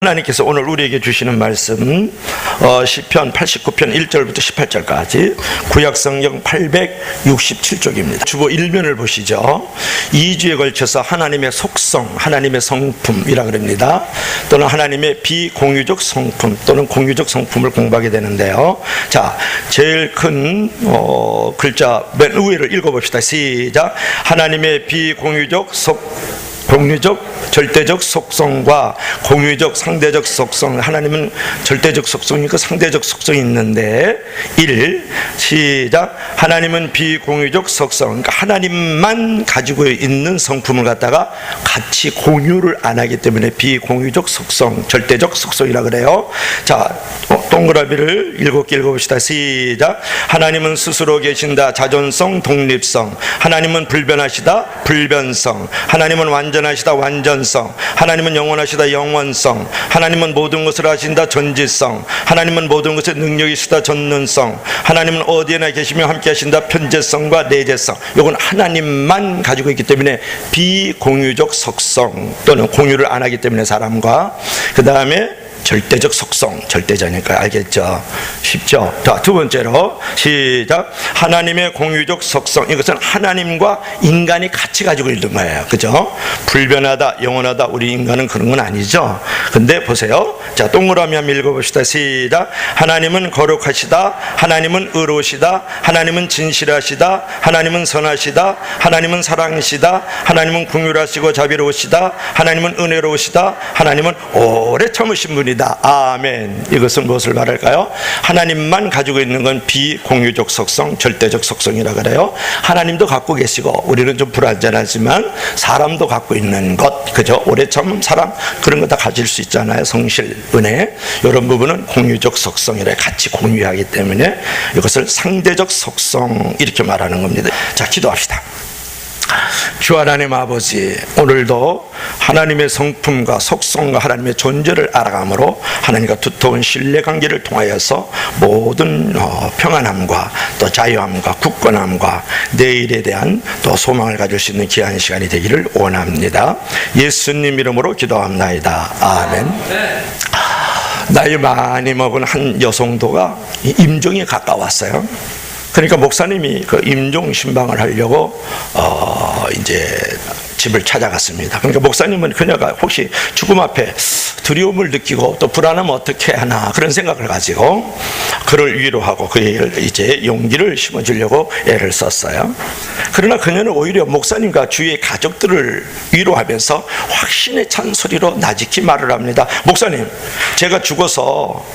하나님께서 오늘 우리에게 주시는 말씀 시편 89편 1절부터 18절까지 구약성경 867쪽입니다. 주보 1면을 보시죠. 2주에 걸쳐서 하나님의 속성, 하나님의 성품이라 그럽니다. 또는 하나님의 비공유적 성품 또는 공유적 성품을 공부하게 되는데요. 자, 제일 큰 글자 맨 위를 읽어봅시다. 시작. 하나님의 비공유적 공유적 절대적 속성과 공유적 상대적 속성. 하나님은 절대적 속성이 있고 상대적 속성이 있는데 1. 시작. 하나님은 비공유적 속성, 그러니까 하나님만 가지고 있는 성품을 갖다가 같이 공유를 안 하기 때문에 비공유적 속성, 절대적 속성이라 그래요. 자, 동그라미를 7개 읽어봅시다. 시작. 하나님은 스스로 계신다. 자존성, 독립성. 하나님은 불변하시다. 불변성. 하나님은 완전하시다. 완전성. 하나님은 영원하시다. 영원성. 하나님은 모든 것을 하신다. 전지성. 하나님은 모든 것에 능력이 있으다. 전능성. 하나님은 어디에나 계시며 함께 하신다. 편재성과 내재성. 이건 하나님만 가지고 있기 때문에 비공유적 속성 또는 공유를 안 하기 때문에 사람과, 그 다음에 절대적 속성, 절대자니까 알겠죠? 쉽죠? 자, 두 번째로 시작. 하나님의 공유적 속성, 이것은 하나님과 인간이 같이 가지고 있는 거예요. 그죠? 불변하다, 영원하다. 우리 인간은 그런 건 아니죠. 근데 보세요. 자, 동그라미 한번 읽어봅시다. 시작. 하나님은 거룩하시다. 하나님은 의로우시다. 하나님은 진실하시다. 하나님은 선하시다. 하나님은 사랑이시다. 하나님은 긍휼하시고 자비로우시다. 하나님은 은혜로우시다. 하나님은 오래 참으신 분이다. 아멘. 이것은 무엇을 말할까요? 하나님만 가지고 있는 건 비공유적 속성, 절대적 속성이라 그래요. 하나님도 갖고 계시고 우리는 좀 불완전하지만 사람도 갖고 있는 것, 그죠? 오래 참은 사람, 그런 거 다 가질 수 있잖아요. 성실, 은혜, 이런 부분은 공유적 속성이라 같이 공유하기 때문에 이것을 상대적 속성 이렇게 말하는 겁니다. 자, 기도합시다. 주 하나님 아버지, 오늘도 하나님의 성품과 속성과 하나님의 존재를 알아감으로 하나님과 두터운 신뢰관계를 통하여서 모든 평안함과 또 자유함과 굳건함과 내일에 대한 또 소망을 가질 수 있는 귀한 시간이 되기를 원합니다. 예수님 이름으로 기도합나이다. 아멘. 나이 많이 먹은 한 여성도가 임종에 가까웠어요. 그러니까 목사님이 그 임종 신방을 하려고 이제 집을 찾아갔습니다. 그러니까 목사님은 그녀가 혹시 죽음 앞에 두려움을 느끼고 또 불안하면 어떻게 하나 그런 생각을 가지고 그를 위로하고 그의 이제 용기를 심어주려고 애를 썼어요. 그러나 그녀는 오히려 목사님과 주위의 가족들을 위로하면서 확신에 찬 소리로 나직히 말을 합니다. 목사님, 제가 죽어서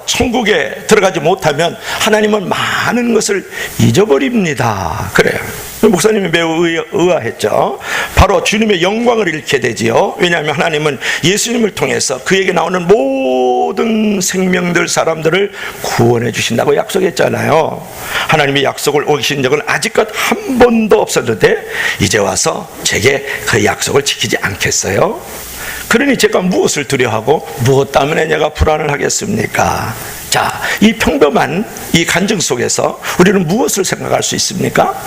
천국에 들어가지 못하면 하나님은 많은 것을 잊어버립니다. 그래요. 목사님이 매우 의아했죠. 바로 주님의 영광을 잃게 되지요. 왜냐하면 하나님은 예수님을 통해서 그에게 나오는 모든 생명들, 사람들을 구원해 주신다고 약속했잖아요. 하나님의 약속을 어기신 적은 아직까지 한 번도 없었는데 이제 와서 제게 그 약속을 지키지 않겠어요? 그러니 제가 무엇을 두려워하고 무엇 때문에 내가 불안을 하겠습니까? 자, 이 평범한 이 간증 속에서 우리는 무엇을 생각할 수 있습니까?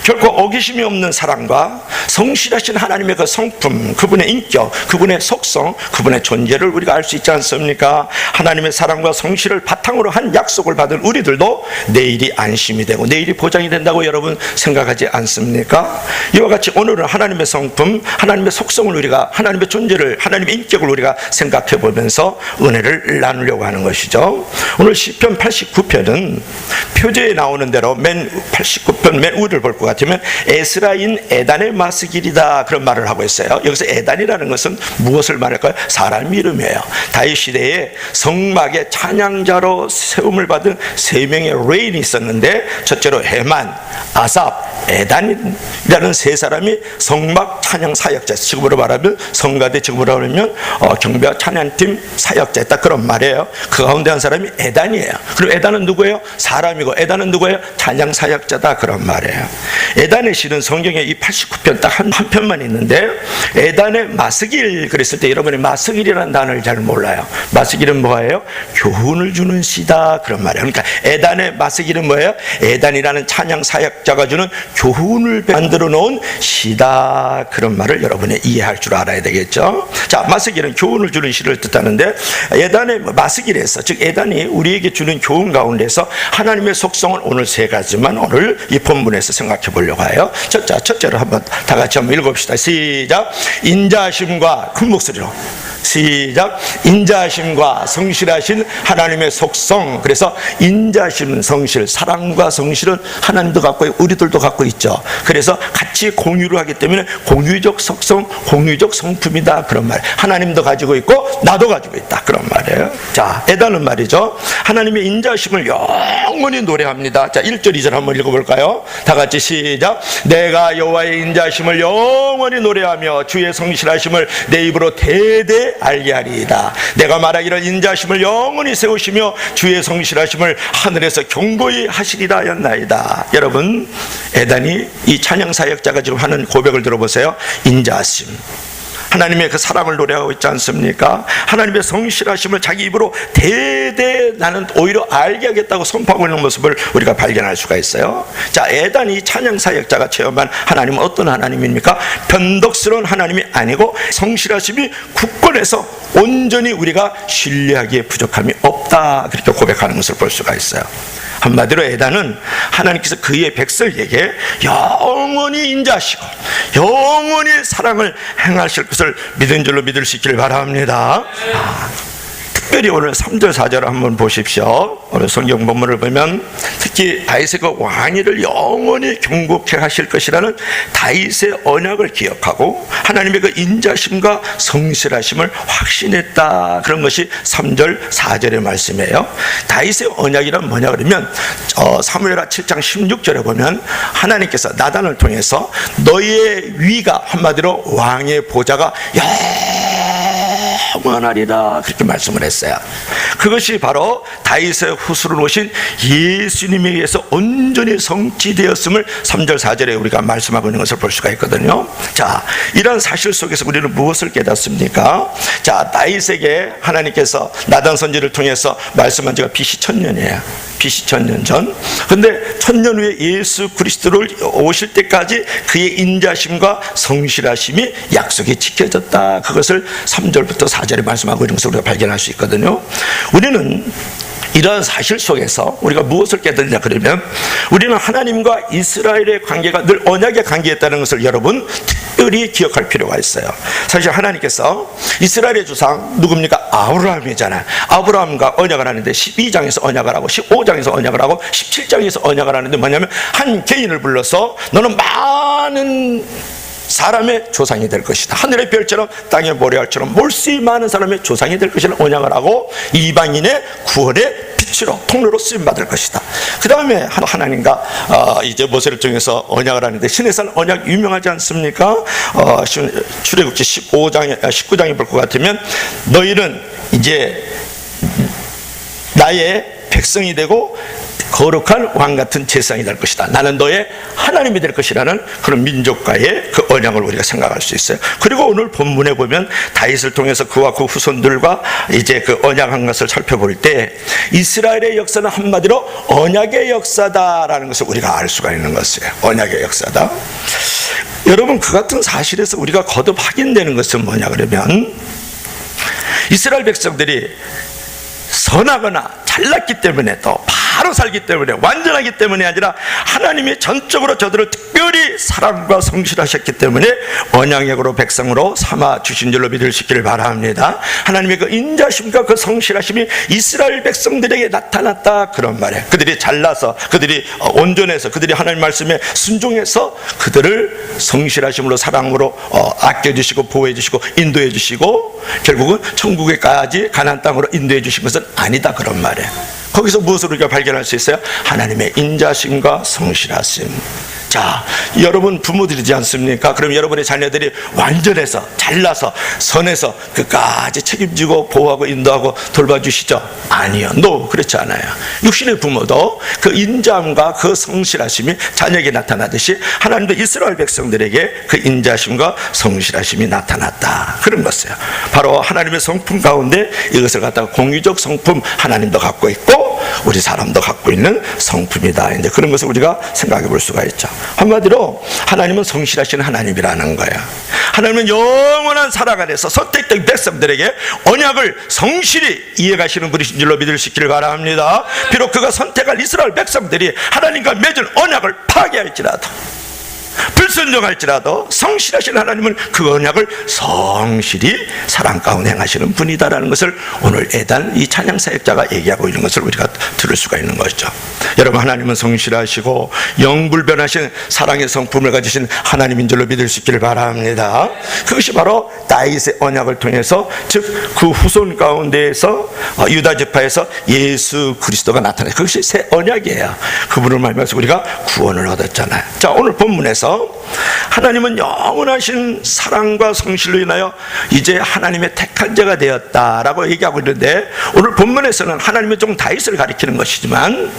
결코 어기심이 없는 사랑과 성실하신 하나님의 그 성품, 그분의 인격, 그분의 속성, 그분의 존재를 우리가 알 수 있지 않습니까? 하나님의 사랑과 성실을 바탕으로 한 약속을 받은 우리들도 내일이 안심이 되고 내일이 보장이 된다고 여러분 생각하지 않습니까? 이와 같이 오늘은 하나님의 성품, 하나님의 속성을 우리가, 하나님의 존재를, 하나님의 인격을 우리가 생각해 보면서 은혜를 나누려고 하는 것이죠. 오늘 시편 89편은 표제에 나오는 대로 89편 맨 위를 볼 것 같으면 에스라인 에단의 마스길이다, 그런 말을 하고 있어요. 여기서 에단이라는 것은 무엇을 말할까요? 사람 이름이에요. 다윗 시대에 성막의 찬양자로 세움을 받은 세 명의 레인이 있었는데, 첫째로 헤만, 아삽, 에단이라는 세 사람이 성막 찬양 사역자, 지금으로 말하면 성가대, 지금으로 말하면 경배와 찬양팀 사역자였다, 그런 말이에요. 그 가운데 한 사람이 에단이에요. 그럼 에단은 누구예요? 사람이고, 에단은 누구예요? 찬양 사역자다, 그런 말이에요. 에단의 시는 성경에 이 89편 딱 한 편만 있는데, 에단의 마스길 그랬을 때 여러분이 마스길이라는 단어를 잘 몰라요. 마스길은 뭐예요? 교훈을 주는 시다 그런 말이에요. 그러니까 에단의 마스기는 뭐예요? 에단이라는 찬양 사역자가 주는 교훈을 만들어 놓은 시다 그런 말을 여러분이 이해할 줄 알아야 되겠죠. 자, 마스기는 교훈을 주는 시를 뜻하는데 에단의 마스기에서, 즉 에단이 우리에게 주는 교훈 가운데서 하나님의 속성은 오늘 세 가지만 오늘 이 본문에서 생각해 보려고 해요. 첫째로 한번 다 같이 한번 읽어봅시다. 시작. 인자하심과, 큰 목소리로 시작. 인자하심과 성실하신 하나님의 속성. 그래서 인자하심, 성실, 사랑과 성실은 하나님도 갖고 우리들도 갖고 있죠. 그래서 같이 공유를 하기 때문에 공유적 속성, 공유적 성품이다 그런 말. 하나님도 가지고 있고 나도 가지고 있다 그런 말이에요. 자, 에단은 말이죠, 하나님의 인자하심을 영원히 노래합니다. 자, 1절 2절 한번 읽어볼까요? 다 같이 시작. 내가 여호와의 인자하심을 영원히 노래하며 주의 성실하심을 내 입으로 대대 알게 하리이다. 내가 말하기를 인자하심을 영원히 세우시며 주의 성실하심을 하늘에서 경고히 하시리라 하였나이다. 여러분, 에단이 이 찬양 사역자가 지금 하는 고백을 들어보세요. 인자하심, 하나님의 그 사랑을 노래하고 있지 않습니까? 하나님의 성실하심을 자기 입으로 대대 나는 오히려 알게 하겠다고 선포하고 있는 모습을 우리가 발견할 수가 있어요. 자, 에단이 찬양 사역자가 체험한 하나님은 어떤 하나님입니까? 변덕스러운 하나님이 아니고 성실하심이 굳건해서 온전히 우리가 신뢰하기에 부족함이 없다, 그렇게 고백하는 것을 볼 수가 있어요. 한마디로 에단은 하나님께서 그의 백성에게 영원히 인자하시고 영원히 사랑을 행하실 것을 믿은 줄로 믿을 수 있기를 바랍니다. 특별히 오늘 3절 4절을 한번 보십시오. 오늘 성경 본문을 보면 특히 다윗의 그 왕위를 영원히 경고케 하실 것이라는 다윗의 언약을 기억하고 하나님의 그 인자심과 성실하심을 확신했다, 그런 것이 3절 4절의 말씀이에요. 다윗의 언약이란 뭐냐 그러면 사무엘하 7장 16절에 보면 하나님께서 나단을 통해서 너희의 위가, 한마디로 왕의 보좌가 영원하리라, 그렇게 말씀을 했어요. 그것이 바로 다윗의 후손으로 오신 예수님에 의해서 온전히 성취되었음을 3절 4절에 우리가 말씀하고 있는 것을 볼 수가 있거든요. 자, 이런 사실 속에서 우리는 무엇을 깨닫습니까? 자, 다윗에게 하나님께서 나단 선지를 통해서 말씀한 지가 BC 1000년이에요. BC 1000년 전. 근데 1000년 후에 예수 그리스도를 오실 때까지 그의 인자심과 성실하심이 약속이 지켜졌다, 그것을 3절부터 4절에 말씀하고 있는 것을 우리가 발견할 수 있거든요. 우리는 이러한 사실 속에서 우리가 무엇을 깨닫느냐 그러면 우리는 하나님과 이스라엘의 관계가 늘 언약의 관계였다는 것을 여러분 특별히 기억할 필요가 있어요. 사실 하나님께서 이스라엘의 주상 누굽니까? 아브라함이잖아요. 아브라함과 언약을 하는데 12장에서 언약을 하고 15장에서 언약을 하고 17장에서 언약을 하는데 뭐냐면 한 개인을 불러서 너는 많은 사람의 조상이 될 것이다, 하늘의 별처럼 땅의 모래알처럼 몰수히 많은 사람의 조상이 될 것이라는 언약을 하고 이방인의 구원의 빛으로 통로로 쓰임받을 것이다. 그 다음에 하나님과 이제 모세를 통해서 언약을 하는데 시내산 언약 유명하지 않습니까? 출애굽기 19장에 볼 것 같으면 너희는 이제 나의 백성이 되고 거룩한 왕같은 제사장이 될 것이다, 나는 너의 하나님이 될 것이라는 그런 민족과의 그 언약을 우리가 생각할 수 있어요. 그리고 오늘 본문에 보면 다윗을 통해서 그와 그 후손들과 이제 그 언약한 것을 살펴볼 때 이스라엘의 역사는 한마디로 언약의 역사다라는 것을 우리가 알 수가 있는 것이에요. 언약의 역사다. 여러분, 그 같은 사실에서 우리가 거듭 확인되는 것은 뭐냐 그러면 이스라엘 백성들이 선하거나 잘났기 때문에, 또 바로 살기 때문에, 완전하기 때문에 아니라 하나님이 전적으로 저들을 특별히 사랑과 성실하셨기 때문에 언약으로 백성으로 삼아 주신 줄로 믿을 수 있기를 바랍니다. 하나님의 그 인자심과 그 성실하심이 이스라엘 백성들에게 나타났다, 그런 말이에요. 그들이 잘나서, 그들이 온전해서, 그들이 하나님 말씀에 순종해서 그들을 성실하심으로 사랑으로 아껴주시고 보호해주시고 인도해주시고 결국은 천국에까지 가나안 땅으로 인도해주신 것은 아니다, 그런 말이에요. 거기서 무엇을 우리가 발견할 수 있어요? 하나님의 인자심과 성실하심. 자, 여러분 부모들이지 않습니까? 그럼 여러분의 자녀들이 완전해서 잘나서 선해서 끝까지 책임지고 보호하고 인도하고 돌봐주시죠? 아니요. 그렇지 않아요. 육신의 부모도 그 인자함과 그 성실하심이 자녀에게 나타나듯이 하나님도 이스라엘 백성들에게 그 인자심과 성실하심이 나타났다. 그런 것이에요. 바로 하나님의 성품 가운데 이것을 갖다가 공유적 성품 하나님도 갖고 있고 우리 사람도 갖고 있는 성품이다. 이제 그런 것을 우리가 생각해 볼 수가 있죠. 한마디로 하나님은 성실하신 하나님이라는 거예요. 하나님은 영원한 사랑 안에서 선택된 백성들에게 언약을 성실히 이해가시는 분이신 줄로 믿을 수 있기를 바랍니다. 비록 그가 선택할 이스라엘 백성들이 하나님과 맺은 언약을 파괴할지라도 불순종할지라도 성실하신 하나님은 그 언약을 성실히 사랑 가운데 행하시는 분이다라는 것을 오늘 애단 이 찬양 사역자가 얘기하고 있는 것을 우리가 들을 수가 있는 것이죠. 여러분, 하나님은 성실하시고 영불변하신 사랑의 성품을 가지신 하나님인 줄로 믿을 수 있기를 바랍니다. 그것이 바로 다윗의 언약을 통해서 즉 그 후손 가운데에서 유다 지파에서 예수 그리스도가 나타나요. 그것이 새 언약이에요. 그분을 말미암아서 우리가 구원을 얻었잖아요. 자, 오늘 본문에서 하나님은 영원하신 사랑과 성실로 인하여 이제 하나님의 택한 자가 되었다라고 얘기하고 있는데, 오늘 본문에서는 하나님은 좀 다윗을 가리키는 것이지만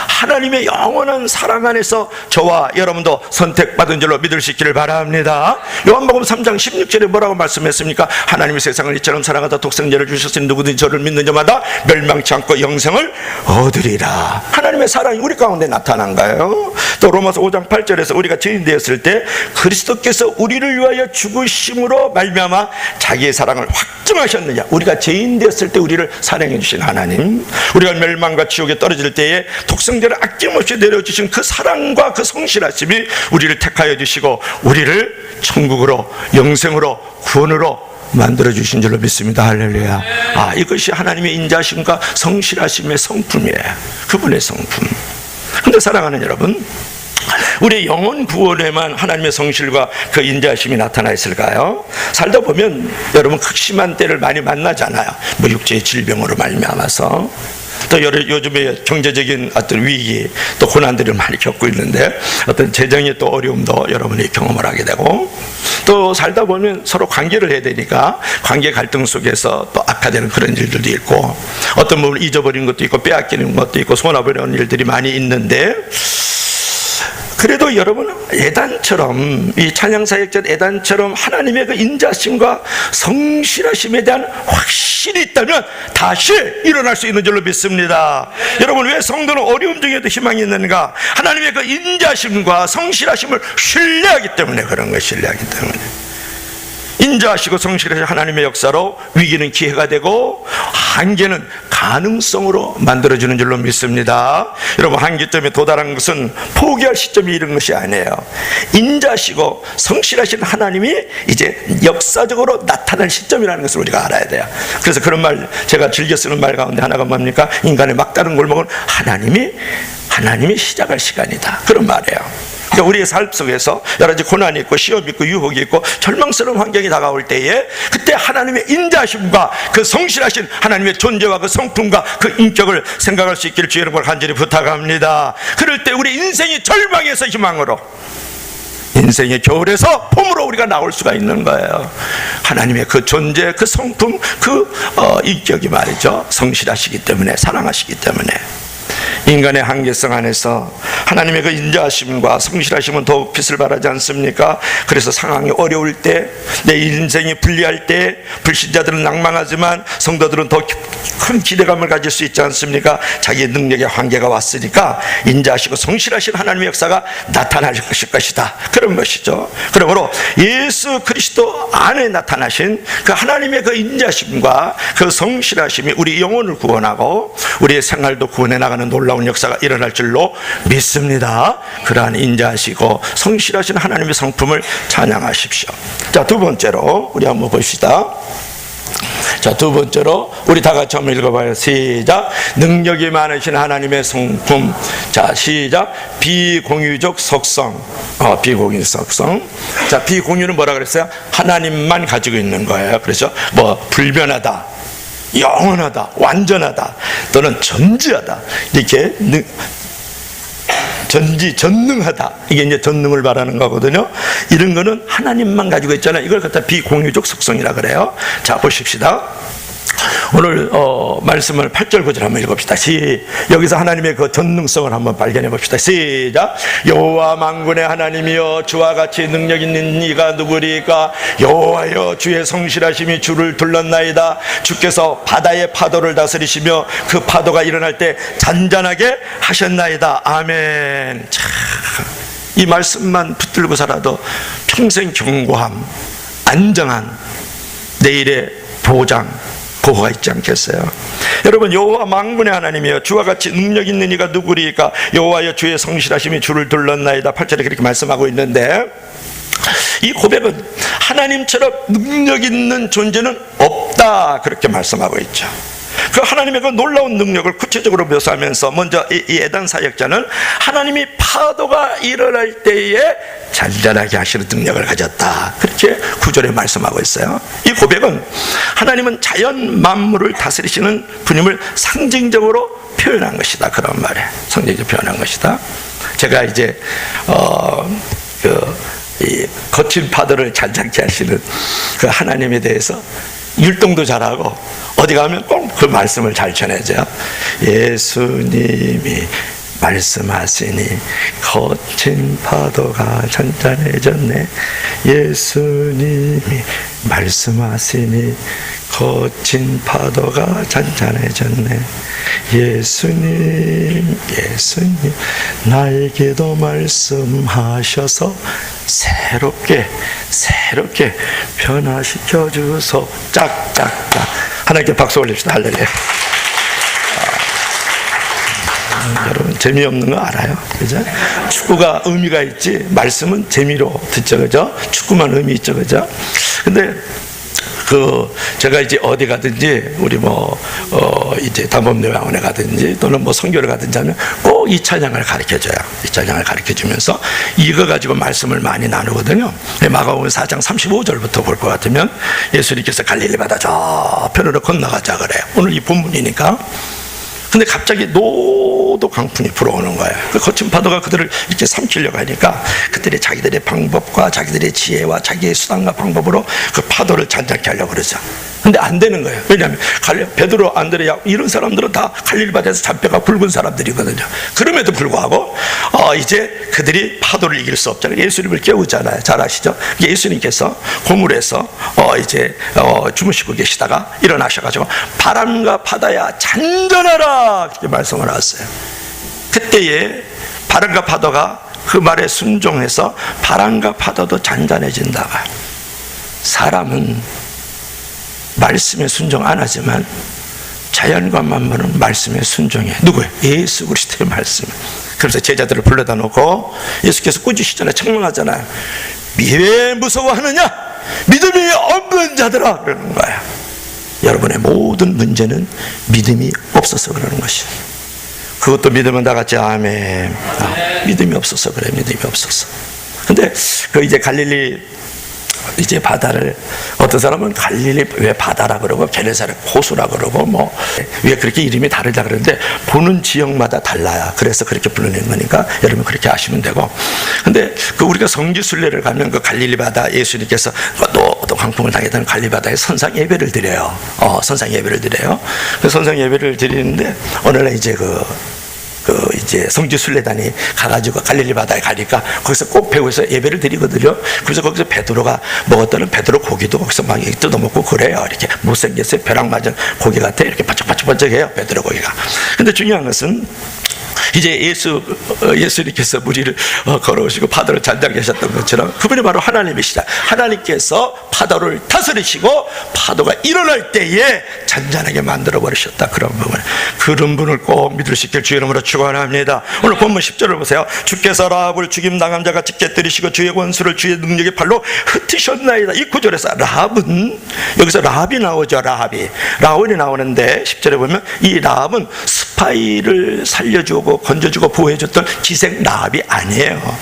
하나님의 영원한 사랑 안에서 저와 여러분도 선택받은 줄로 믿을 수 있기를 바랍니다. 요한복음 3장 16절에 뭐라고 말씀했습니까? 하나님이 세상을 이처럼 사랑하다 독생자를 주셨으니 누구든지 저를 믿는 자마다 멸망치 않고 영생을 얻으리라. 하나님의 사랑이 우리 가운데 나타난 거예요. 또 로마서 5장 8절에서 우리가 죄인 되었을 때 그리스도께서 우리를 위하여 죽으심으로 말미암아 자기의 사랑을 확증하셨느냐. 우리가 죄인 되었을 때 우리를 사랑해 주신 하나님, 우리가 멸망과 지옥에 떨어질 때에 독생자를 아낌없이 내려주신 그 사랑과 그 성실하심이 우리를 택하여 주시고 우리를 천국으로 영생으로 구원으로 만들어주신 줄로 믿습니다. 할렐루야. 이것이 하나님의 인자심과 성실하심의 성품이에요. 그분의 성품. 근데 사랑하는 여러분, 우리의 영혼 구원에만 하나님의 성실과 그 인자심이 나타나 있을까요? 살다 보면 여러분 극심한 때를 많이 만나잖아요. 육체의 질병으로 말미암아서, 또 요즘에 경제적인 어떤 위기, 또 고난들을 많이 겪고 있는데 어떤 재정의 또 어려움도 여러분이 경험을 하게 되고, 또 살다 보면 서로 관계를 해야 되니까 관계 갈등 속에서 또 악화되는 그런 일들도 있고, 어떤 부분을 잊어버리는 것도 있고 빼앗기는 것도 있고 손아버리는 일들이 많이 있는데, 그래도 여러분 예단처럼, 이 찬양사역자 예단처럼 하나님의 그 인자심과 성실하심에 대한 확신이 있다면 다시 일어날 수 있는 줄로 믿습니다. 여러분, 왜 성도는 어려움 중에도 희망이 있는가? 하나님의 그 인자심과 성실하심을 신뢰하기 때문에 그런 거예요. 신뢰하기 때문에. 인자하시고 성실하신 하나님의 역사로 위기는 기회가 되고 한계는 가능성으로 만들어주는 줄로 믿습니다. 여러분, 한계점에 도달한 것은 포기할 시점이 이른 것이 아니에요. 인자하시고 성실하신 하나님이 이제 역사적으로 나타날 시점이라는 것을 우리가 알아야 돼요. 그래서 그런 말, 제가 즐겨 쓰는 말 가운데 하나가 뭡니까? 인간의 막다른 골목은 하나님이 시작할 시간이다. 그런 말이에요. 그러니까 우리의 삶 속에서 여러 가지 고난이 있고 시험이 있고 유혹이 있고 절망스러운 환경이 다가올 때에 그때 하나님의 인자심과 그 성실하신 하나님의 존재와 그 성품과 그 인격을 생각할 수 있기를 주의 이름으로 간절히 부탁합니다. 그럴 때 우리 인생이 절망에서 희망으로, 인생의 겨울에서 봄으로 우리가 나올 수가 있는 거예요. 하나님의 그 존재, 그 성품, 그 인격이 말이죠. 성실하시기 때문에, 사랑하시기 때문에. 인간의 한계성 안에서 하나님의 그 인자하심과 성실하심은 더욱 빛을 발하지 않습니까? 그래서 상황이 어려울 때, 내 인생이 불리할 때 불신자들은 낭망하지만 성도들은 더 큰 기대감을 가질 수 있지 않습니까? 자기의 능력의 한계가 왔으니까 인자하시고 성실하신 하나님의 역사가 나타나실 것이다. 그런 것이죠. 그러므로 예수 그리스도 안에 나타나신 그 하나님의 그 인자심과 그 성실하심이 우리 영혼을 구원하고 우리의 생활도 구원해 나가는 놀라운 역사가 일어날 줄로 믿습니다. 그러한 인자하시고 성실하신 하나님의 성품을 찬양하십시오. 자, 두 번째로 우리 한번 봅시다. 자, 두 번째로 우리 다 같이 한번 읽어봐요. 시작. 능력이 많으신 하나님의 성품. 자, 시작. 비공유적 속성. 비공유적 속성. 자, 비공유는 뭐라 그랬어요? 하나님만 가지고 있는 거예요. 그래서 불변하다, 영원하다, 완전하다, 또는 전지하다, 이렇게 전능하다. 이게 이제 전능을 말하는 거거든요. 이런 거는 하나님만 가지고 있잖아요. 이걸 갖다 비공유적 속성이라 그래요. 자, 보십시다. 오늘 말씀을 8절 9절 한번 읽읍시다. 여기서 하나님의 그 전능성을 한번 발견해 봅시다. 시작. 여호와 만군의 하나님이여 주와 같이 능력 있는 이가 누구리까? 여호와여 주의 성실하심이 주를 둘렀나이다. 주께서 바다의 파도를 다스리시며 그 파도가 일어날 때 잔잔하게 하셨나이다. 아멘. 참, 이 말씀만 붙들고 살아도 평생 견고함, 안정한 내일의 보장, 보호가 있지 않겠어요? 여러분, 여호와 만군의 하나님이여 주와 같이 능력 있는 이가 누구리까? 여호와여 주의 성실하심이 주를 둘렀나이다. 8절에 그렇게 말씀하고 있는데, 이 고백은 하나님처럼 능력 있는 존재는 없다, 그렇게 말씀하고 있죠. 그 하나님의 그 놀라운 능력을 구체적으로 묘사하면서 먼저 이 예단 사역자는 하나님이 파도가 일어날 때에 잔잔하게 하시는 능력을 가졌다, 그렇게 9절에 말씀하고 있어요. 이 고백은 하나님은 자연 만물을 다스리시는 분임을 상징적으로 표현한 것이다, 그런 말에 상징적으로 표현한 것이다. 제가 이제 이 거친 파도를 잔잔케 하시는 그 하나님에 대해서 율동도 잘하고 어디 가면 꼭 그 말씀을 잘 전해줘요. 예수님이 말씀하시니 거친 파도가 잔잔해졌네. 예수님이 말씀하시니 거친 파도가 잔잔해졌네. 예수님 나에게도 말씀하셔서 새롭게 변화시켜 주소. 짝짝짝. 하나님께 박수 올립시다. 할렐루야. 여러분, 재미없는 거 알아요? 그죠? 축구가 의미가 있지 말씀은 재미로 듣죠, 그죠? 축구만 의미 있죠, 그죠? 근데 제가 이제 어디 가든지 우리 이제 담법요양원에 가든지 또는 선교를 가든지 하면 꼭 이 찬양을 가르쳐줘요. 이 찬양을 가르쳐주면서 이거 가지고 말씀을 많이 나누거든요. 마가복음 4장 35절부터 볼 것 같으면 예수님께서 갈릴리 바다 저편으로 건너가자 그래요. 오늘 이 본문이니까. 근데 갑자기 노도 강풍이 불어오는 거예요. 그 거친 파도가 그들을 이렇게 삼키려고 하니까 그들의 자기들의 방법과 자기들의 지혜와 자기의 수단과 방법으로 그 파도를 잔잔케 하려고 그러죠. 근데 안 되는 거예요. 왜냐하면 베드로, 안드레야 이런 사람들은 다 갈릴리 바다에서 잔뼈가 굵은 사람들이거든요. 그럼에도 불구하고 이제 그들이 파도를 이길 수 없잖아요. 예수님을 깨우잖아요. 잘 아시죠? 예수님께서 고물에서 이제 주무시고 계시다가 일어나셔가지고 바람과 바다야 잔잔하라 그렇게 말씀을 하셨어요. 그때에 바람과 파도가 그 말에 순종해서 바람과 파도도 잔잔해진다. 사람은 말씀에 순종 안 하지만 자연과 만물은 말씀에 순종해. 누구예요? 예수 그리스도의 말씀. 그래서 제자들을 불러다 놓고 예수께서 꾸짖으시잖아요. 책망하잖아요. 왜 무서워하느냐? 믿음이 없는 자들아, 그러는 거야. 여러분의 모든 문제는 믿음이 없어서 그러는 것이야. 그것도 믿으면 다 같이 아멘. 믿음이 없어서 그래. 믿음이 없어서. 근데 이제 갈릴리 이제 바다를 어떤 사람은 갈릴리 왜 바다라 그러고 게네사렛 호수라 그러고 왜 그렇게 이름이 다르다 그러는데 보는 지역마다 달라요. 그래서 그렇게 부르는 거니까 여러분 그렇게 아시면 되고. 근데 우리가 성지순례를 가면 그 갈릴리 바다 예수님께서 또 광풍을 당했던 갈릴리 바다에 선상 예배를 드려요. 선상 예배를 드려요. 그 선상 예배를 드리는데 어느 날 이제 이제 성지순례단이 가가지고 갈릴리 바다에 가니까 거기서 꼭 배우에서 예배를 드리거든요. 그래서 거기서 베드로가 먹었다는 베드로 고기도 거기서 막 뜯어먹고 그래요. 이렇게 못생겼어요. 벼락 맞은 고기 같아. 이렇게 반짝반짝해요. 베드로 고기가. 근데 중요한 것은 이제 예수님께서 무리를 걸어오시고 파도를 잔잔하게 하셨던 것처럼 그분이 바로 하나님이시다. 하나님께서 파도를 다스리시고 파도가 일어날 때에 잔잔하게 만들어 버리셨다. 그런 분을 꼭 믿을 수 있길 주의 이름으로 축원합니다. 오늘 본문 10절을 보세요. 주께서 라합을 죽임 당한 자같이 깨뜨리시고 주의 권수를 주의 능력의 팔로 흩으셨나이다. 이 구절에서 라합은, 여기서 라합이 나오죠. 라합이 나오는데 10절에 보면 이 라합은 스파이를 살려주고 건져주고 보호해줬던 기생 라합이 아니에요.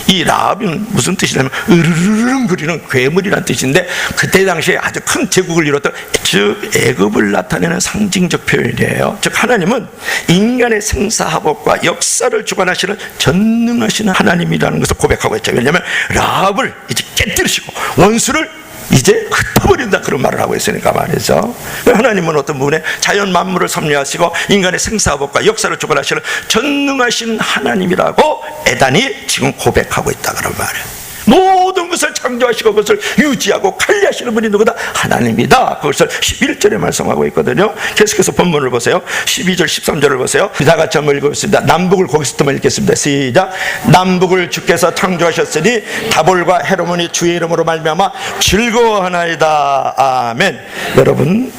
이 라합은 무슨 뜻이냐면 으르르릉거리는 괴물이란 뜻인데, 그때 당시에 아주 큰 제국을 이뤘던, 즉 애굽을 나타내는 상징적 표현이에요. 즉 하나님은 인간의 생사화복과 역사를 주관하시는 전능하신 하나님이라는 것을 고백하고 있죠. 왜냐하면 라합을 이제 깨뜨리시고 원수를 이제 흩어버린다, 그런 말을 하고 있으니까 말이죠. 하나님은 어떤 부분에 자연 만물을 섭리하시고 인간의 생사화복과 역사를 주관하시는 전능하신 하나님이라고 에단이 지금 고백하고 있다, 그런 말이에요. 모든 것을 창조하시고 그것을 유지하고 관리하시는 분이 누구다? 하나님이다. 그것을 11절에 말씀하고 있거든요. 계속해서 본문을 보세요. 12절 13절을 보세요. 다 같이 한번 읽어보겠습니다. 남북을 거기서부터 읽겠습니다. 시작. 남북을 주께서 창조하셨으니 다볼과 헤르몬이 주의 이름으로 말미암아 즐거워하나이다. 아멘. 여러분,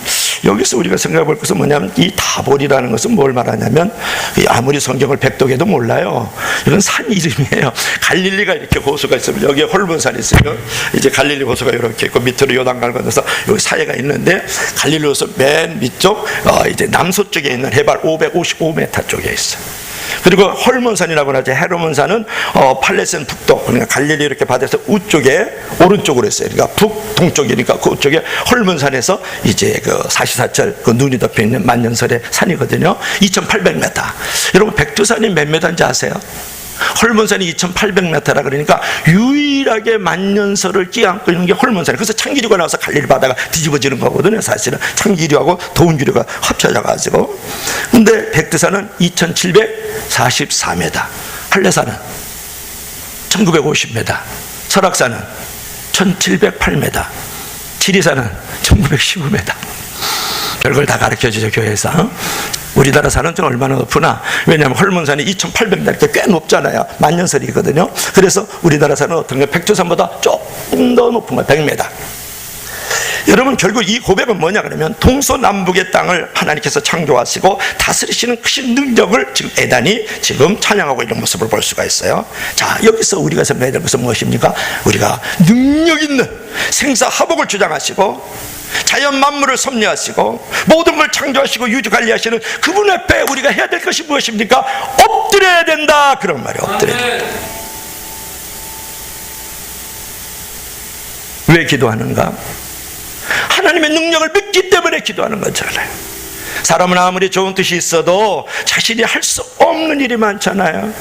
여기서 우리가 생각해 볼 것은 뭐냐면, 이 다볼이라는 것은 뭘 말하냐면, 아무리 성경을 백독해도 몰라요. 이건 산 이름이에요. 갈릴리가 이렇게 호수가 있으면 여기에 홀몬산이 있으면 이제 갈릴리 호수가 이렇게 있고 밑으로 요단강을 건너서 여기 사이가 있는데, 갈릴리 호수 맨 밑쪽 이제 남서쪽에 있는 해발 555m 쪽에 있어요. 그리고 헐몬산이라고 하죠. 헤르몬산은 팔레스틴 북쪽, 그러니까 갈릴리 이렇게 바다에서 우쪽에 오른쪽으로 있어요. 그러니까 북동쪽이니까 그쪽에 헐몬산에서 이제 그 사시사철 그 눈이 덮여 있는 만년설의 산이거든요. 2,800m. 여러분, 백두산이 몇 메다인지 아세요? 헐몬산이 2,800m라 그러니까 유일하게 만년설을 끼안고 있는 게 헐몬산이에요. 그래서 찬기류가 나와서 갈릴리 바다가 뒤집어지는 거거든요. 사실은 찬기류하고 더운 기류가 합쳐져 가지고. 근데 백두산은 2,744m, 한라산은 1,950m, 설악산은 1,708m, 지리산은 1,915m. 별걸 다 가르쳐주죠, 교회에서. 우리나라 산은 좀 얼마나 높으나, 왜냐하면 헐몬산이 2,800m, 꽤 높잖아요. 만년설이거든요. 그래서 우리나라 산은 어떤 게 백두산보다 조금 더 높은 거예요. 100m. 여러분, 결국 이 고백은 뭐냐 그러면, 동서남북의 땅을 하나님께서 창조하시고 다스리시는 크신 능력을 지금 에단이 지금 찬양하고 있는 모습을 볼 수가 있어야 자, 여기서 우리가 생각해야 될 것은 무엇입니까? 우리가 능력 있는 생사화복을 주장하시고 자연 만물을 섭리하시고 모든 걸 창조하시고 유지 관리하시는 그분 앞에 우리가 해야 될 것이 무엇입니까? 엎드려야 된다, 그런 말이에요. 엎드려야 된다. 왜 기도하는가? 하나님의 능력을 믿기 때문에 기도하는 거잖아요. 사람은 아무리 좋은 뜻이 있어도 자신이 할 수 없는 일이 많잖아요.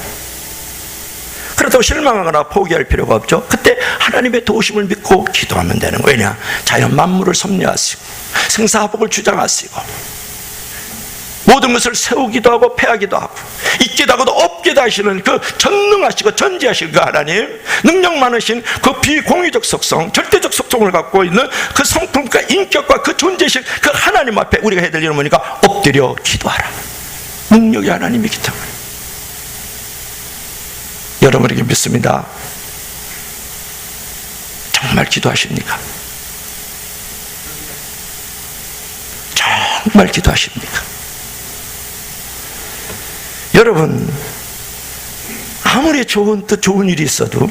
그렇다고 실망하거나 포기할 필요가 없죠. 그때 하나님의 도우심을 믿고 기도하면 되는 거예요. 왜냐? 자연 만물을 섭리하시고 생사화복을 주장하시고 모든 것을 세우기도 하고 폐하기도 하고 있기도 하고도 없기도 하시는 그 전능하시고 전지하신 그 하나님, 능력 많으신 그 비공유적 속성, 절대적 속성을 갖고 있는 그 성품과 인격과 그 존재이신 그 하나님 앞에 우리가 해야 될 일은 뭐니까? 엎드려 기도하라. 능력이 하나님이기 때문에. 여러분에게 묻습니다. 정말 기도하십니까? 정말 기도하십니까? 여러분, 아무리 좋은 뜻, 좋은 일이 있어도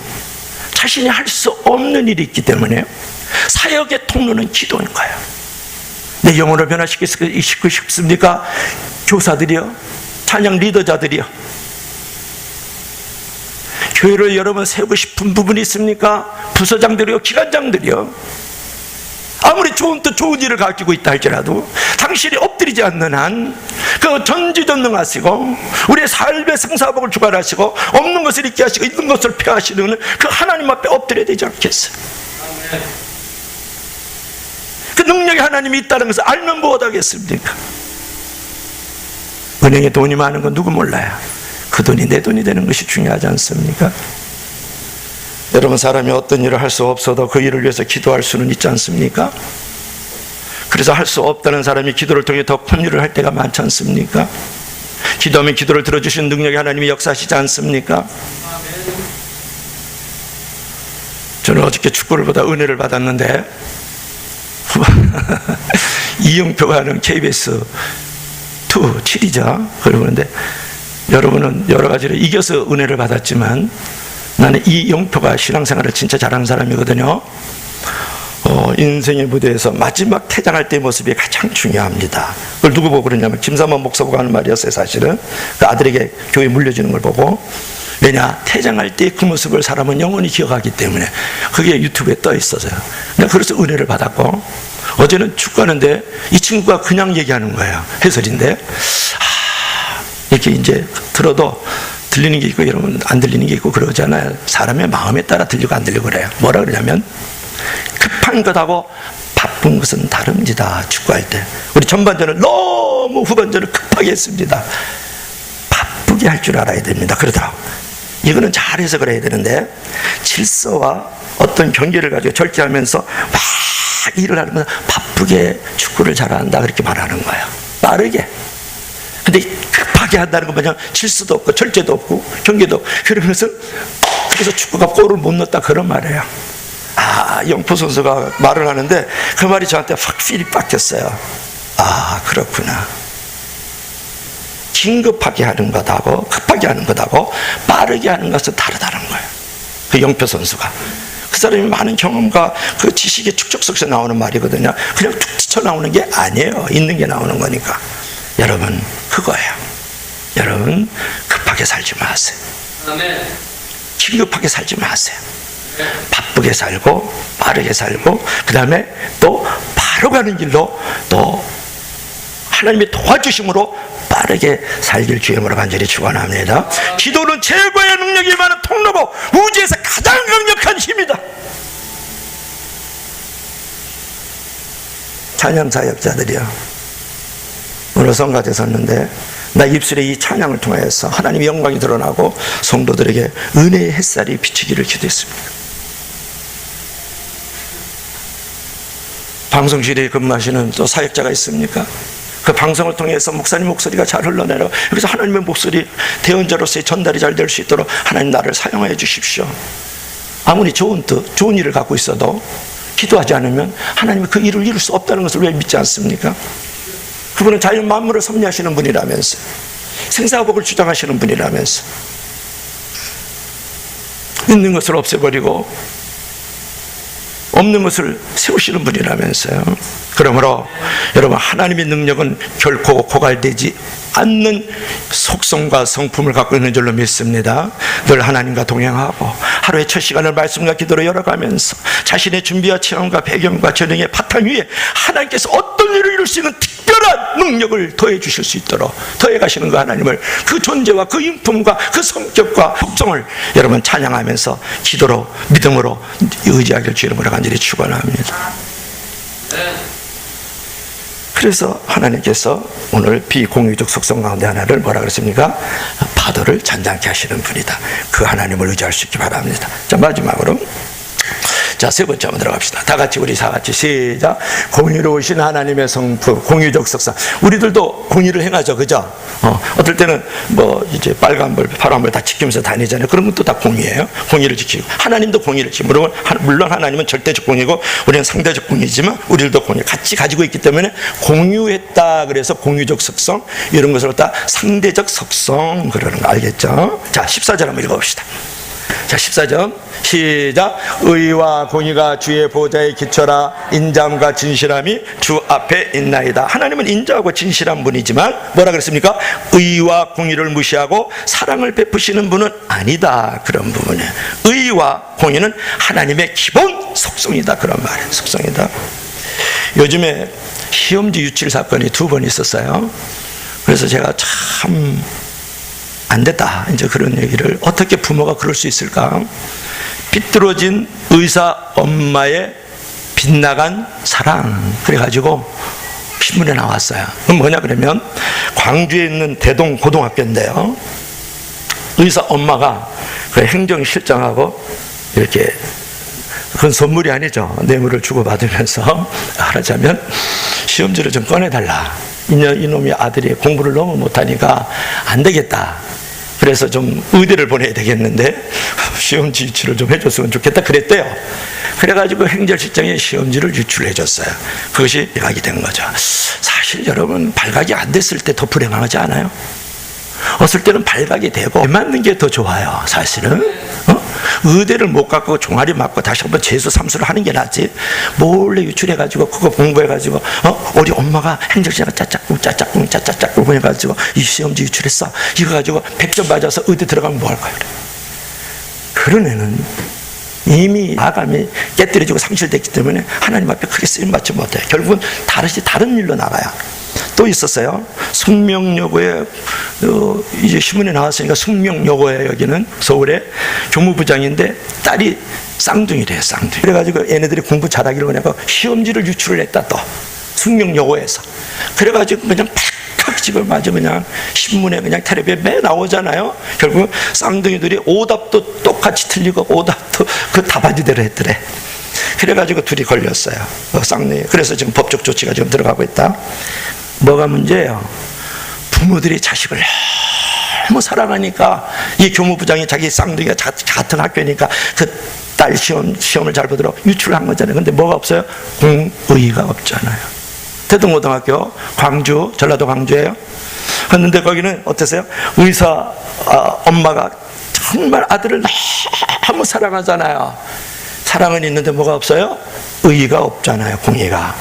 자신이 할 수 없는 일이 있기 때문에 사역의 통로는 기도인 거예요. 내 영혼을 변화시키고 싶습니까? 교사들이요, 찬양 리더자들이요, 교회를 여러분 세우고 싶은 부분이 있습니까? 부서장들이요, 기관장들이요. 아무리 좋은 뜻, 좋은 일을 가지고 있다 할지라도 당신이 엎드리지 않는 한 그 전지전능하시고 우리의 삶의 생사복을 주관하시고 없는 것을 있게 하시고 있는 것을 폐하시는 그 하나님 앞에 엎드려야 되지 않겠어요? 그 능력이 하나님이 있다는 것을 알면 무엇하겠습니까? 은행에 돈이 많은 건 누구 몰라요? 그 돈이 내 돈이 되는 것이 중요하지 않습니까? 여러분, 사람이 어떤 일을 할 수 없어도 그 일을 위해서 기도할 수는 있지 않습니까? 그래서 할 수 없다는 사람이 기도를 통해 더 큰 일을 할 때가 많지 않습니까? 기도하면 기도를 들어주신 능력이 하나님이 역사하시지 않습니까? 저는 어저께 축구를 보다 은혜를 받았는데 이영표가 하는 KBS 2 7이죠. 그러는데 여러분은 여러 가지로 이겨서 은혜를 받았지만 나는 이 영표가 신앙생활을 진짜 잘하는 사람이거든요. 인생의 무대에서 마지막 퇴장할 때의 모습이 가장 중요합니다. 그걸 누구 보고 그러냐면 김삼원 목사가 하는 말이었어요. 사실은 그 아들에게 교회 물려주는 걸 보고, 왜냐, 퇴장할 때 그 모습을 사람은 영원히 기억하기 때문에. 그게 유튜브에 떠 있어서요. 내가 그래서 은혜를 받았고, 어제는 축구하는데 이 친구가 그냥 얘기하는 거예요. 해설인데 이렇게 이제 들어도 들리는 게 있고 여러분 안 들리는 게 있고 그러잖아요. 사람의 마음에 따라 들리고 안 들리고 그래요. 뭐라 그러냐면 급한 것하고 바쁜 것은 다릅니다. 축구할 때 우리 전반전을 너무 후반전을 급하게 했습니다. 바쁘게 할 줄 알아야 됩니다. 그러더라고. 이거는 잘 해석을 해야 되는데, 질서와 어떤 경계를 가지고 절제하면서 막 일을 하면서 바쁘게 축구를 잘한다 그렇게 말하는 거예요. 빠르게. 근데 급하게 한다는 건 뭐냐, 질서도 없고 절제도 없고 경계도 없고, 그러면서 그래서 축구가 골을 못 넣었다 그런 말이에요. 영포 선수가 말을 하는데 그 말이 저한테 확 필이 빡쳤어요. 그렇구나. 긴급하게 하는 것하고 급하게 하는 것하고 빠르게 하는 것은 다르다는 거예요. 그 영표 선수가. 그 사람이 많은 경험과 그 지식의 축적 속에서 나오는 말이거든요. 그냥 툭 튀쳐 나오는 게 아니에요. 있는 게 나오는 거니까. 여러분, 그거예요. 여러분, 급하게 살지 마세요. 긴급하게 살지 마세요. 바쁘게 살고 빠르게 살고, 그 다음에 또 바로 가는 길로 또 하나님의 도와주심으로 빠르게 살길 주임으로 간절히 축원합니다. 기도는 최고의 능력이 많은 통로고 우주에서 가장 강력한 힘이다. 찬양 사역자들이요, 오늘 성가대 섰는데 나 입술에 이 찬양을 통하여서 하나님의 영광이 드러나고 성도들에게 은혜의 햇살이 비치기를 기도했습니다. 방송실에 근무하시는 또 사역자가 있습니까? 그 방송을 통해서 목사님 목소리가 잘 흘러내려, 그래서 하나님의 목소리 대언자로서의 전달이 잘 될 수 있도록 하나님 나를 사용하여 주십시오. 아무리 좋은 뜻, 좋은 일을 갖고 있어도 기도하지 않으면 하나님이 그 일을 이룰 수 없다는 것을 왜 믿지 않습니까? 그분은 자연 만물을 섭리하시는 분이라면서, 생사복을 주장하시는 분이라면서, 있는 것을 없애버리고 없는 것을 세우시는 분이라면서요. 그러므로 여러분, 하나님의 능력은 결코 고갈되지 않는 속성과 성품을 갖고 있는 줄로 믿습니다. 늘 하나님과 동행하고 하루의 첫 시간을 말씀과 기도로 열어가면서 자신의 준비와 체험과 배경과 전형의 바탕 위에 하나님께서 어떤 일을 이룰 수 있는 특별한 능력을 더해 주실 수 있도록 더해 가시는 그 하나님을, 그 존재와 그 인품과 그 성격과 속성을 여러분 찬양하면서 기도로 믿음으로 의지하길 주님으로 간절히 축원합니다. 그래서 하나님께서 오늘 비공유적 속성 가운데 하나를 뭐라 그랬습니까? 파도를 잔잔케 하시는 분이다. 그 하나님을 의지할 수 있기 바랍니다. 자, 마지막으로 자, 세 번째 한번 들어갑시다. 다 같이, 우리 다 같이 시작. 공의로우신 하나님의 성품, 공의적 속성. 우리들도 공의를 행하죠, 그죠? 어떨 때는 뭐 이제 빨간불, 파란불 다 지키면서 다니잖아요. 그런 것도 다 공의예요. 공의를 지키고 하나님도 공의를 지키고, 물론 하나님은 절대적 공의고 우리는 상대적 공의지만 우리들도 공의 같이 가지고 있기 때문에 공유했다. 그래서 공유적 속성, 이런 것을 다 상대적 속성 그러는 거 알겠죠? 자, 14절 한번 읽어봅시다. 자, 14절 시작. 의와 공의가 주의 보좌에 기초라. 인자함과 진실함이 주 앞에 있나이다. 하나님은 인자하고 진실한 분이지만 뭐라 그랬습니까? 의와 공의를 무시하고 사랑을 베푸시는 분은 아니다. 그런 부분에 의와 공의는 하나님의 기본 속성이다. 그런 말이에요. 속성이다. 요즘에 시험지 유출 사건이 2번 있었어요. 그래서 제가 참 안 됐다, 이제 그런 얘기를, 어떻게 부모가 그럴 수 있을까? 삐뚤어진 의사 엄마의 빗나간 사랑, 그래가지고 신문에 나왔어요. 그건 뭐냐 그러면 광주에 있는 대동고등학교인데요, 의사 엄마가 그 행정실장하고 이렇게, 그건 선물이 아니죠, 뇌물을 주고받으면서 하자면 시험지를 좀 꺼내달라. 이놈이 아들이 공부를 너무 못하니까 안 되겠다. 그래서 좀 의대를 보내야 되겠는데 시험지 유출을 좀 해줬으면 좋겠다 그랬대요. 그래가지고 행정실장에 시험지를 유출해 줬어요. 그것이 발각이 된 거죠. 사실 여러분, 발각이 안 됐을 때 더 불행하지 않아요? 어떨 때는 발각이 되고 맞는 게 더 좋아요. 사실은 의대를 못 갖고 종아리 맞고 다시 한번 재수 삼수를 하는 게 낫지. 몰래 유출해가지고 그거 공부해가지고 우리 엄마가 행정실가 짜짝꿍 해가지고 이 시험지 유출했어. 이거 가지고 100점 맞아서 의대 들어가면 뭐 할 거야. 그런 애는 이미 아감이 깨뜨려지고 상실됐기 때문에 하나님 앞에 크게 쓰임받지 못해. 결국은 다른 일로 나가야. 또 있었어요. 숙명여고에 이제 신문에 나왔으니까 숙명여고에, 여기는 서울에 교무부장인데 딸이 쌍둥이래요. 쌍둥이. 그래가지고 얘네들이 공부 잘하기를 원하고 시험지를 유출을 했다. 또 숙명여고에서. 그래가지고 그냥 팍 집을 맞아 그냥 신문에 그냥 텔레비에 매 나오잖아요. 결국 쌍둥이들이 오답도 똑같이 틀리고 오답도 그 답안지대로 했더래. 그래가지고 둘이 걸렸어요. 쌍둥이. 그래서 지금 법적 조치가 지금 들어가고 있다. 뭐가 문제예요? 부모들이 자식을 너무 사랑하니까, 이 교무부장이 자기 쌍둥이가 같은 학교니까 그 딸 시험을 잘 보도록 유출한 거잖아요. 근데 뭐가 없어요? 공의가 없잖아요. 대동고등학교, 광주, 전라도 광주예요. 그런데 거기는 어땠어요? 의사 엄마가 정말 아들을 너무 사랑하잖아요. 사랑은 있는데 뭐가 없어요? 의의가 없잖아요. 공의가.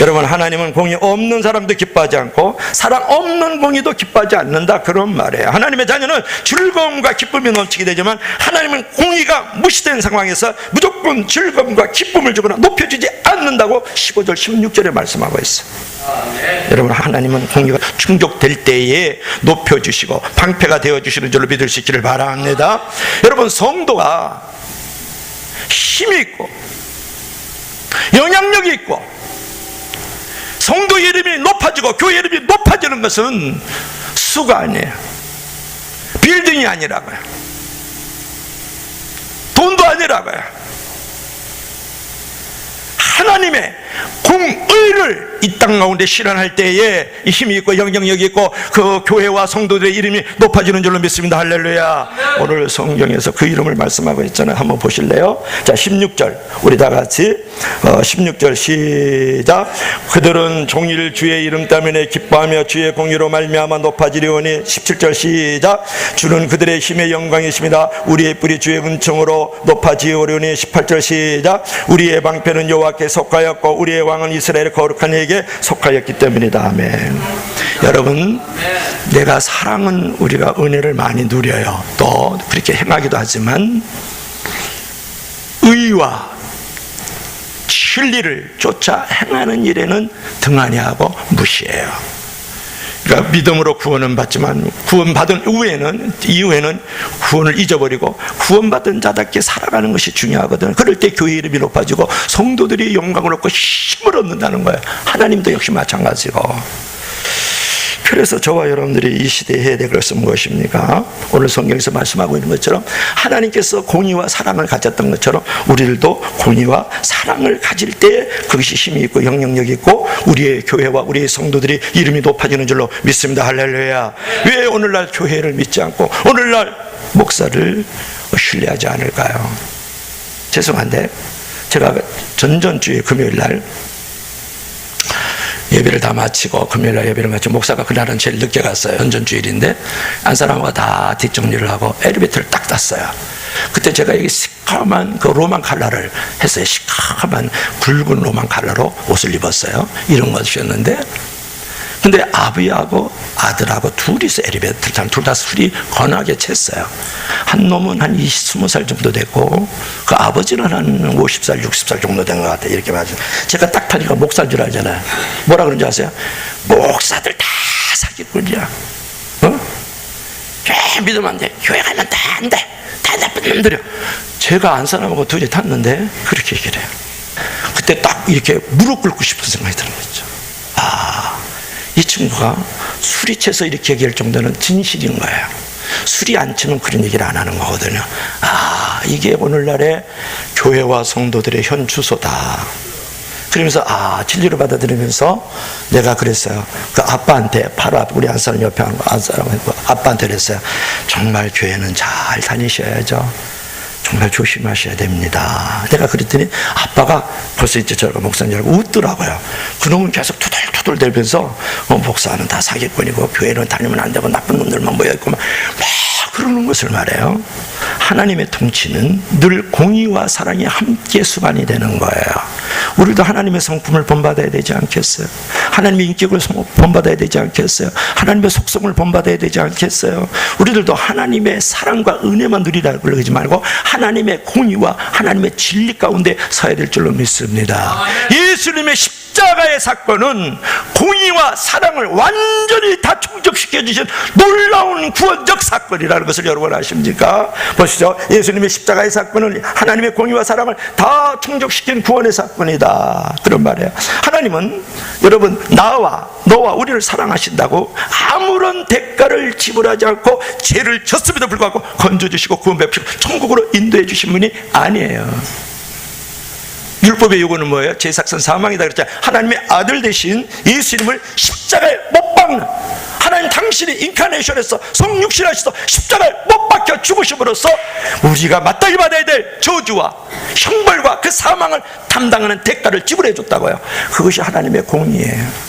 여러분, 하나님은 공의 없는 사람도 기뻐하지 않고 사랑 없는 공의도 기뻐하지 않는다, 그런 말이에요. 하나님의 자녀는 즐거움과 기쁨이 넘치게 되지만 하나님은 공의가 무시된 상황에서 무조건 즐거움과 기쁨을 주거나 높여주지 않는다고 15절 16절에 말씀하고 있어요. 여러분, 하나님은 공의가 충족될 때에 높여주시고 방패가 되어주시는 줄로 믿을 수 있기를 바랍니다. 여러분, 성도가 힘이 있고 영향력이 있고 성도 이름이 높아지고 교회 이름이 높아지는 것은 수가 아니에요. 빌딩이 아니라고요. 돈도 아니라고요. 하나님의 공의를 이 땅 가운데 실현할 때에 힘이 있고 영향력이 있고 그 교회와 성도들의 이름이 높아지는 줄로 믿습니다. 할렐루야. 오늘 성경에서 그 이름을 말씀하고 있잖아요. 한번 보실래요? 자, 16절 우리 다 같이 16절 시작. 그들은 종일 주의 이름 때문에 기뻐하며 주의 공의로 말미암아 높아지리오니. 17절 시작. 주는 그들의 힘의 영광이십니다. 우리의 뿔이 주의 은총으로 높아지오리오니. 18절 시작. 우리의 방패는 여호와께 속하였고 우리의 왕은 이스라엘의 거룩한 이에게 속하였기 때문이다. 아멘. 여러분, 내가 사랑은 우리가 은혜를 많이 누려요. 또 그렇게 행하기도 하지만 의와 진리를 쫓아 행하는 일에는 등한히하고 무시해요. 그러니까 믿음으로 구원은 받지만 구원받은 이후에는 구원을 잊어버리고 구원받은 자답게 살아가는 것이 중요하거든. 그럴 때 교회 이름이 높아지고 성도들이 영광을 얻고 힘을 얻는다는 거예요. 하나님도 역시 마찬가지고. 그래서 저와 여러분들이 이 시대에 해야 될 것은 무엇입니까? 오늘 성경에서 말씀하고 있는 것처럼 하나님께서 공의와 사랑을 가졌던 것처럼 우리들도 공의와 사랑을 가질 때 그것이 힘이 있고 영향력이 있고 우리의 교회와 우리의 성도들이 이름이 높아지는 줄로 믿습니다. 할렐루야. 왜 오늘날 교회를 믿지 않고 오늘날 목사를 신뢰하지 않을까요? 죄송한데 제가 전전주에 금요일날 예배를 다 마치고 금요일날 예배를 마치고 목사가 그날은 제일 늦게 갔어요. 전전주일인데 안 사람과 다 뒷정리를 하고 엘리베이터를 딱 탔어요. 그때 제가 여기 시커먼 그 로만 칼라를 했어요. 시커먼 굵은 로만 칼라로 옷을 입었어요. 이런 것이었는데 근데 아버지하고 아들하고 둘이서 엘리베이터를 타는, 둘 다 술이 건하게 챘어요. 한 놈은 한 20살 정도 됐고 그 아버지는 한 50살 60살 정도 된 것 같아요. 이렇게 맞아요. 제가 딱 타니까 목사인 줄 알잖아요. 뭐라 그런지 아세요? 목사들 다 사기꾼이야. 교회 믿으면 안 돼. 교회 가면 다 안 돼. 다 나쁜 놈들이야. 제가 안 사람하고 둘이 탔는데 그렇게 얘기를 해요. 그때 딱 이렇게 무릎 꿇고 싶은 생각이 드는 거죠. 이 친구가 술이 채서 이렇게 얘기할 정도는 진실인 거예요. 술이 안 채면 그런 얘기를 안 하는 거거든요. 이게 오늘날의 교회와 성도들의 현 주소다. 그러면서 진리를 받아들이면서 내가 그랬어요. 그 아빠한테 바로 앞 우리 한 사람 옆에 한 사람 아빠한테 그랬어요. 정말 교회는 잘 다니셔야죠. 정말 조심하셔야 됩니다. 내가 그랬더니 아빠가 벌써 이제 저가 목사인 줄 알고 웃더라고요. 그놈은 계속 투덜투덜대면서 목사는 다 사기꾼이고 교회는 다니면 안 되고 나쁜 놈들만 모여있고 막 그러는 것을 말해요. 하나님의 통치는 늘 공의와 사랑이 함께 수반이 되는 거예요. 우리도 하나님의 성품을 본받아야 되지 않겠어요? 하나님의 인격을 본받아야 되지 않겠어요? 하나님의 속성을 본받아야 되지 않겠어요? 우리들도 하나님의 사랑과 은혜만 누리라고 그러지 말고 하나님의 공의와 하나님의 진리 가운데 서야 될 줄로 믿습니다. 예수님의 십자가의 사건은 공의와 사랑을 완전히 다 충족시켜 주신 놀라운 구원적 사건이라는 것을 여러분 아십니까? 보시죠. 예수님의 십자가의 사건은 하나님의 공의와 사랑을 다 충족시킨 구원의 사건이다, 그런 말이에요. 하나님은 여러분 너와 우리를 사랑하신다고 아무런 대가를 지불하지 않고 죄를 졌음에도 불구하고 건져주시고 구원 베푸시고 천국으로 인도해 주신 분이 아니에요. 율법의 요구는 뭐예요? 제사상 사망이다 그랬잖아요. 하나님의 아들 대신 예수님을 십자가에 못 박는, 하나님 당신이 인카네이션에서 성육신하셔서 십자가에 못 박혀 죽으심으로써 우리가 마땅히 받아야 될 저주와 형벌과 그 사망을 담당하는 대가를 지불해 줬다고요. 그것이 하나님의 공의예요.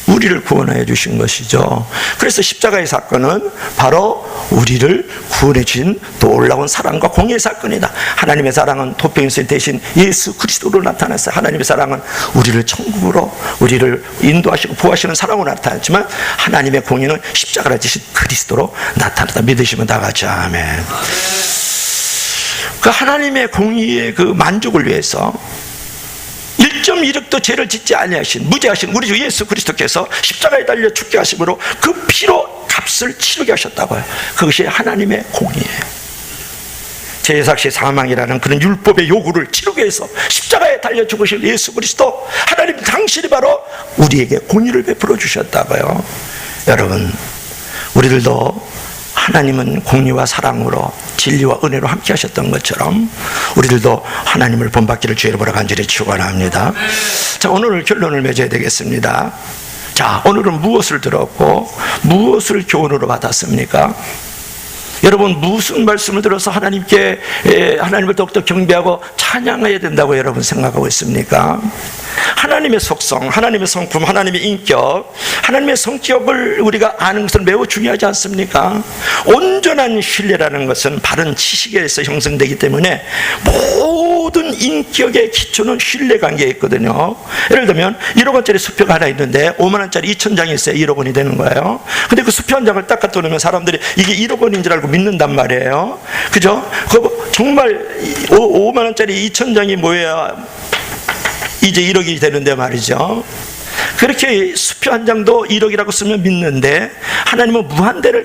우리를 구원하여 주신 것이죠. 그래서 십자가의 사건은 바로 우리를 구원해 주신 놀라운 사랑과 공의의 사건이다. 하나님의 사랑은 도평생 대신 예수 그리스도로 나타났어요. 하나님의 사랑은 우리를 천국으로, 우리를 인도하시고 보호하시는 사랑으로 나타났지만 하나님의 공의는 십자가를 지신 그리스도로 나타났다. 믿으시면 다 같이 아멘. 그 하나님의 공의의 그 만족을 위해서 1.1억도 죄를 짓지 아니하신 무죄하신 우리 주 예수 그리스도께서 십자가에 달려 죽게 하심으로 그 피로 값을 치르게 하셨다고요. 그것이 하나님의 공의예요. 제사시 사망이라는 그런 율법의 요구를 치르기 위해서 십자가에 달려 죽으신 예수 그리스도, 하나님 당신이 바로 우리에게 공의를 베풀어 주셨다고요. 여러분, 우리들도 하나님은 공의와 사랑으로 진리와 은혜로 함께 하셨던 것처럼 우리들도 하나님을 본받기를 주의 이름으로 간절히 축원합니다. 자, 오늘 결론을 맺어야 되겠습니다. 자, 오늘은 무엇을 들었고 무엇을 교훈으로 받았습니까? 여러분, 무슨 말씀을 들어서 하나님을 더욱더 경배하고 찬양해야 된다고 여러분 생각하고 있습니까? 하나님의 속성, 하나님의 성품, 하나님의 인격, 하나님의 성격을 우리가 아는 것은 매우 중요하지 않습니까? 온전한 신뢰라는 것은 바른 지식에서 형성되기 때문에 모든 인격의 기초는 신뢰관계에 있거든요. 예를 들면 1억 원짜리 수표가 하나 있는데 5만 원짜리 2,000장이 있어야 1억 원이 되는 거예요. 근데 그 수표 한 장을 딱 갖다 놓으면 사람들이 이게 1억 원인 줄 알고 믿는단 말이에요. 그죠? 정말 5만 원짜리 2,000장이 뭐야? 이제 1억이 되는데 말이죠. 그렇게 수표 한 장도 1억이라고 쓰면 믿는데 하나님은 무한대를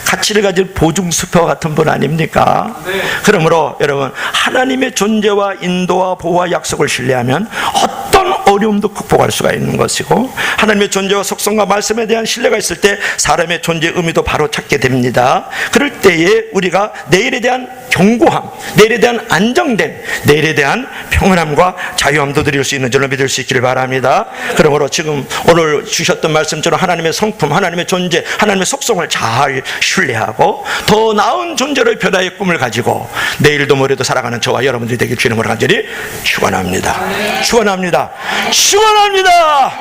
가치를 가진 보증수표와 같은 분 아닙니까? 네. 그러므로 여러분, 하나님의 존재와 인도와 보호와 약속을 신뢰하면 어떤 어려움도 극복할 수가 있는 것이고, 하나님의 존재와 속성과 말씀에 대한 신뢰가 있을 때 사람의 존재의 의미도 바로 찾게 됩니다. 그럴 때에 우리가 내일에 대한 견고함, 내일에 대한 안정됨, 내일에 대한 평안함과 자유함도 드릴 수 있는 줄로 믿을 수 있기를 바랍니다. 그러므로 지금 오늘 주셨던 말씀처럼 하나님의 성품, 하나님의 존재, 하나님의 속성을 잘 신뢰하고 더 나은 존재로의 변화의 꿈을 가지고 내일도 모레도 살아가는 저와 여러분들이 되길 주님으로 간절히 축원합니다. 축원합니다. 축원합니다.